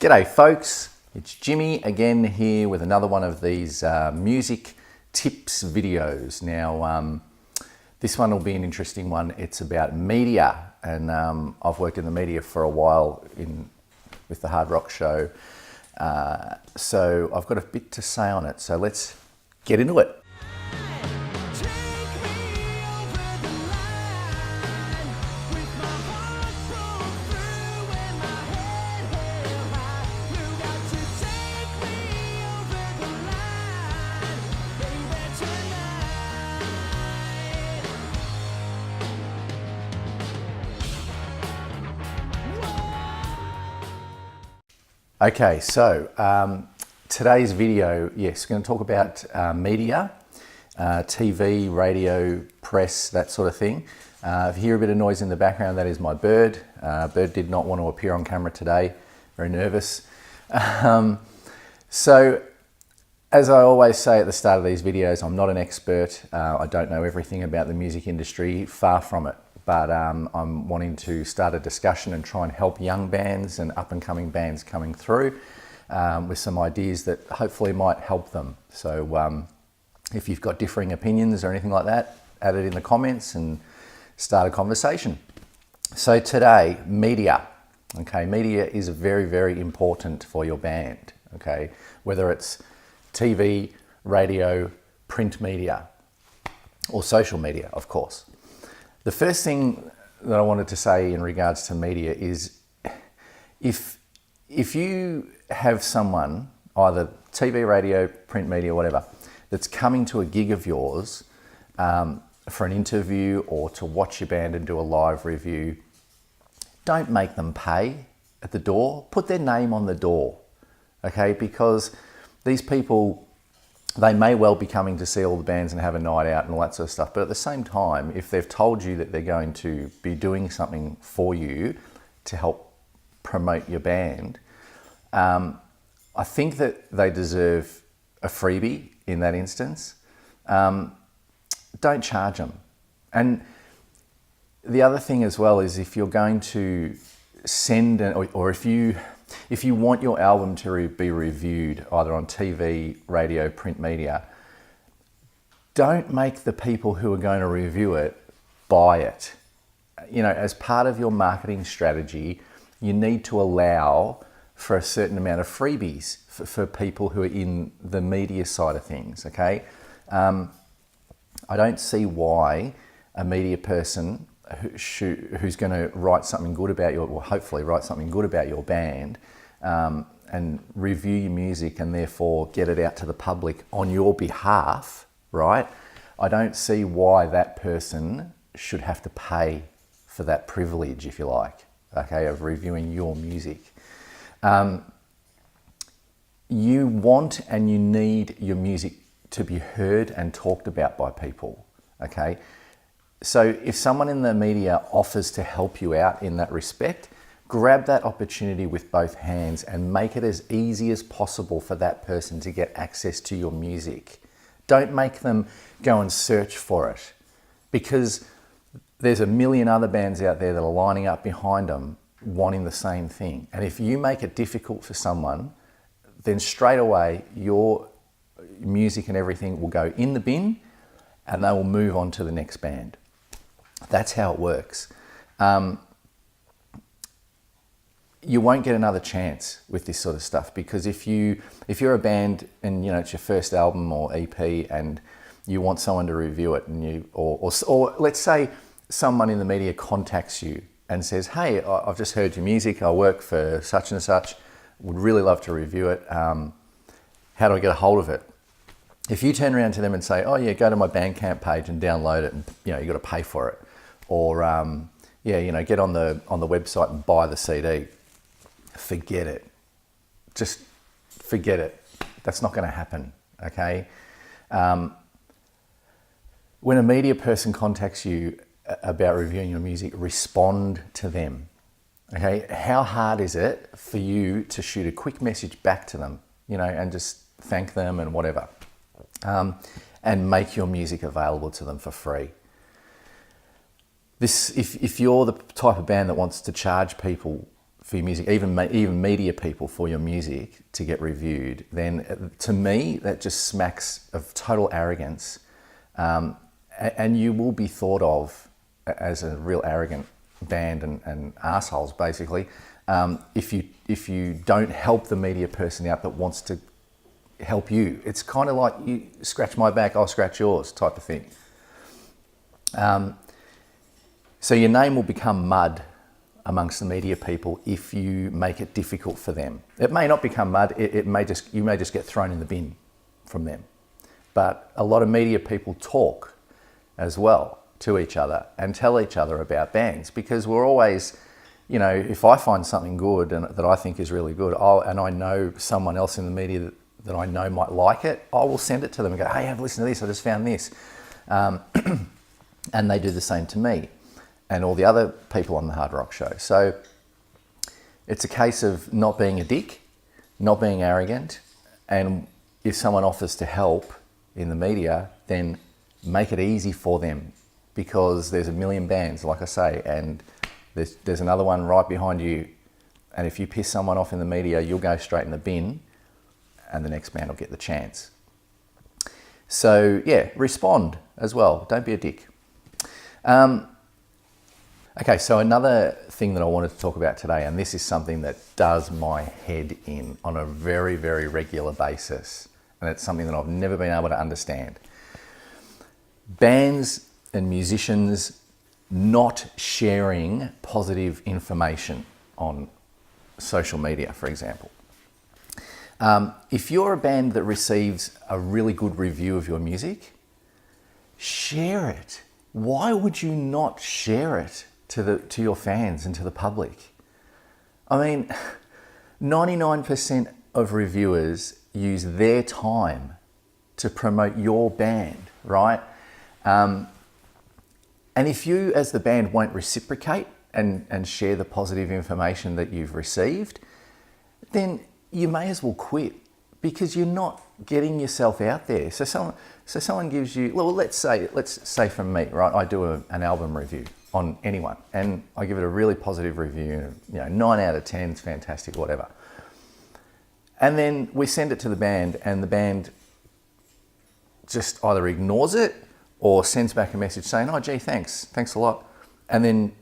G'day folks, it's Jimmy again here with another one of these music tips videos. Now this one will be an interesting one. It's about media, and I've worked in the media for a while with the Hard Rock Show, so I've got a bit to say on it, so let's get into it. Okay, so today's video, yes, we're going to talk about media, TV, radio, press, that sort of thing. If you hear a bit of noise in the background, that is my bird. Bird did not want to appear on camera today, very nervous. So, as I always say at the start of these videos, I'm not an expert. I don't know everything about the music industry, far from it. But I'm wanting to start a discussion and try and help young bands and up-and-coming bands coming through with some ideas that hopefully might help them. So if you've got differing opinions or anything like that, add it in the comments and start a conversation. So today, media. Okay, media is very, very important for your band. Okay, whether it's TV, radio, print media, or social media, of course. The first thing that I wanted to say in regards to media is if you have someone, either TV, radio, print media, whatever, that's coming to a gig of yours for an interview or to watch your band and do a live review, don't make them pay at the door. Put their name on the door, okay? Because these people, they may well be coming to see all the bands and have a night out and all that sort of stuff. But at the same time, if they've told you that they're going to be doing something for you to help promote your band, I think that they deserve a freebie in that instance. Don't charge them. And the other thing as well is if you're going to send, or if you want your album to be reviewed either on TV, radio, print media, don't make the people who are going to review it buy it. You know, as part of your marketing strategy, you need to allow for a certain amount of freebies for people who are in the media side of things, okay? I don't see why a media person who's going to write something good about or hopefully write something good about your band and review your music and therefore get it out to the public on your behalf, right? I don't see why that person should have to pay for that privilege, if you like, okay, of reviewing your music. You want and you need your music to be heard and talked about by people, okay? So if someone in the media offers to help you out in that respect, grab that opportunity with both hands and make it as easy as possible for that person to get access to your music. Don't make them go and search for it, because there's a million other bands out there that are lining up behind them wanting the same thing. And if you make it difficult for someone, then straight away your music and everything will go in the bin and they will move on to the next band. That's how it works. You won't get another chance with this sort of stuff, because if you're a band and you know it's your first album or EP and you want someone to review it, and or let's say someone in the media contacts you and says, "Hey, I've just heard your music. I work for such and such. Would really love to review it. How do I get a hold of it?" If you turn around to them and say, "Oh yeah, go to my Bandcamp page and download it, and you know you got to pay for it," or yeah, you know, get on the website and buy the CD. Forget it. Just forget it. That's not going to happen, okay? When a media person contacts you about reviewing your music, respond to them, okay? How hard is it for you to shoot a quick message back to them, you know, and just thank them and whatever, and make your music available to them for free? If you're the type of band that wants to charge people for your music, even media people for your music to get reviewed, then to me that just smacks of total arrogance, and you will be thought of as a real arrogant band and assholes basically, if you don't help the media person out that wants to help you. It's kind of like you scratch my back, I'll scratch yours type of thing. So your name will become mud amongst the media people if you make it difficult for them. It may not become mud, you may just get thrown in the bin from them. But a lot of media people talk as well to each other and tell each other about bands, because we're always, you know, if I find something good and that I think is really good, and I know someone else in the media that I know might like it, I will send it to them and go, hey, have a listen to this, I just found this. And they do the same to me and all the other people on the Hard Rock Show. So it's a case of not being a dick, not being arrogant, and if someone offers to help in the media, then make it easy for them, because there's a million bands, like I say, and there's another one right behind you, and if you piss someone off in the media, you'll go straight in the bin and the next band will get the chance. So yeah, respond as well, don't be a dick. Okay, so another thing that I wanted to talk about today, and this is something that does my head in on a very, very regular basis, and it's something that I've never been able to understand. Bands and musicians not sharing positive information on social media, for example. If you're a band that receives a really good review of your music, share it. Why would you not share it to your fans and to the public? I mean, 99% of reviewers use their time to promote your band, right? And if you as the band won't reciprocate and share the positive information that you've received, then you may as well quit, because you're not getting yourself out there. So someone gives you, well, let's say from me, right? I do an album review on anyone, and I give it a really positive review, 9 out of 10, it's fantastic, whatever. And then we send it to the band, and the band just either ignores it or sends back a message saying, oh, gee, thanks a lot. And then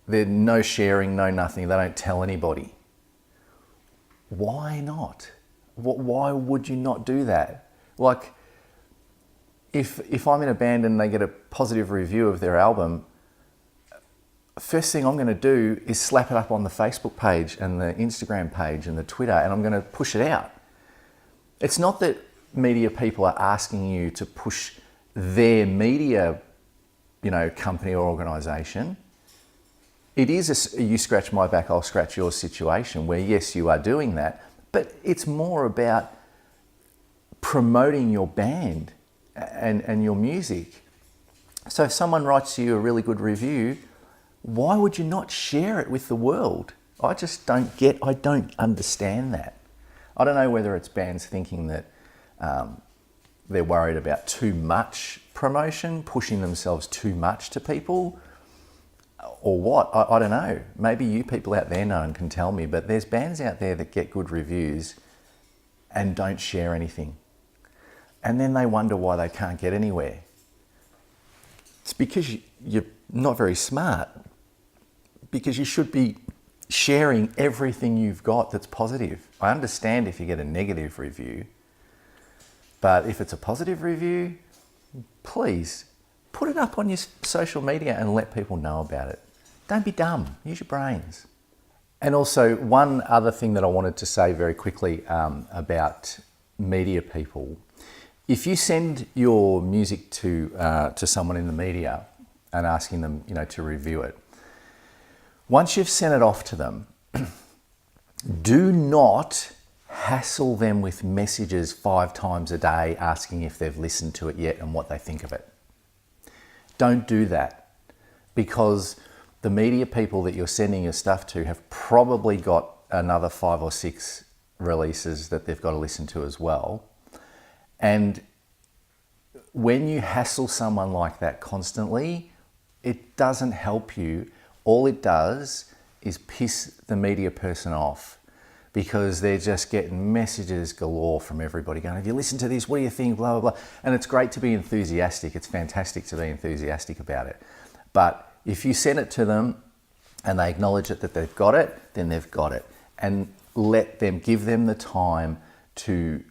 there's no sharing, no nothing. They don't tell anybody. Why not? Why would you not do that? Like, if I'm in a band and they get a positive review of their album, first thing I'm going to do is slap it up on the Facebook page and the Instagram page and the Twitter, and I'm going to push it out. It's not that media people are asking you to push their media, company or organization. It is a you scratch my back, I'll scratch yours situation where, yes, you are doing that, but it's more about promoting your band and your music. So if someone writes you a really good review, why would you not share it with the world? I don't understand that. I don't know whether it's bands thinking that they're worried about too much promotion, pushing themselves too much to people, or what. I don't know. Maybe you people out there know and can tell me, but there's bands out there that get good reviews and don't share anything. And then they wonder why they can't get anywhere. It's because you're not very smart, because you should be sharing everything you've got that's positive. I understand if you get a negative review, but if it's a positive review, please put it up on your social media and let people know about it. Don't be dumb, use your brains. And also, one other thing that I wanted to say very quickly about media people. If you send your music to someone in the media and asking them, to review it, once you've sent it off to them, do not hassle them with messages 5 times a day asking if they've listened to it yet and what they think of it. Don't do that, because the media people that you're sending your stuff to have probably got another 5 or 6 releases that they've got to listen to as well. And when you hassle someone like that constantly, it doesn't help you. All it does is piss the media person off, because they're just getting messages galore from everybody going, have you listened to this? What do you think? Blah, blah, blah. And it's great to be enthusiastic. It's fantastic to be enthusiastic about it. But if you send it to them and they acknowledge it, that they've got it, then they've got it. And give them the time to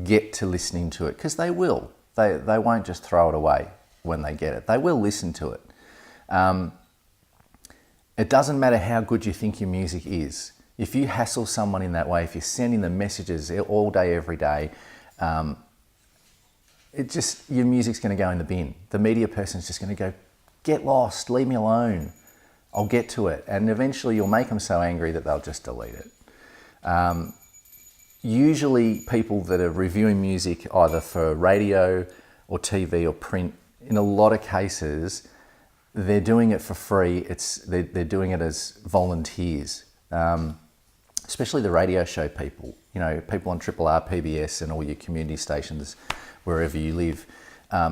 get to listening to it, because they will. They won't just throw it away when they get it. They will listen to it. It doesn't matter how good you think your music is. If you hassle someone in that way, if you're sending them messages all day, every day, your music's going to go in the bin. The media person's just going to go, get lost, leave me alone. I'll get to it. And eventually you'll make them so angry that they'll just delete it. Usually people that are reviewing music either for radio or TV or print, in a lot of cases, they're doing it for free. They're doing it as volunteers. Especially the radio show people, people on Triple R, PBS and all your community stations, wherever you live,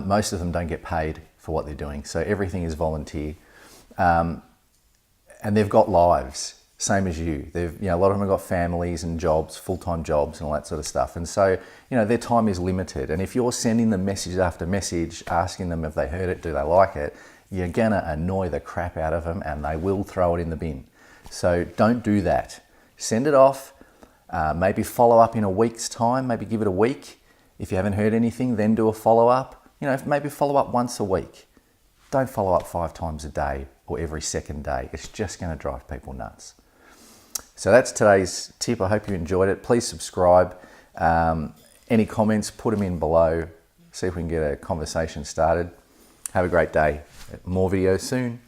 most of them don't get paid for what they're doing. So everything is volunteer. And they've got lives, same as you. A lot of them have got families and jobs, full-time jobs and all that sort of stuff. And so, their time is limited. And if you're sending them message after message, asking them if they heard it, do they like it, you're gonna annoy the crap out of them and they will throw it in the bin. So don't do that. Send it off, maybe follow up in a week's time, maybe give it a week. If you haven't heard anything, then do a follow-up. Maybe follow up once a week. Don't follow up 5 times a day or every second day. It's just going to drive people nuts. So that's today's tip. I hope you enjoyed it. Please subscribe. Any comments, put them in below. See if we can get a conversation started. Have a great day. More videos soon.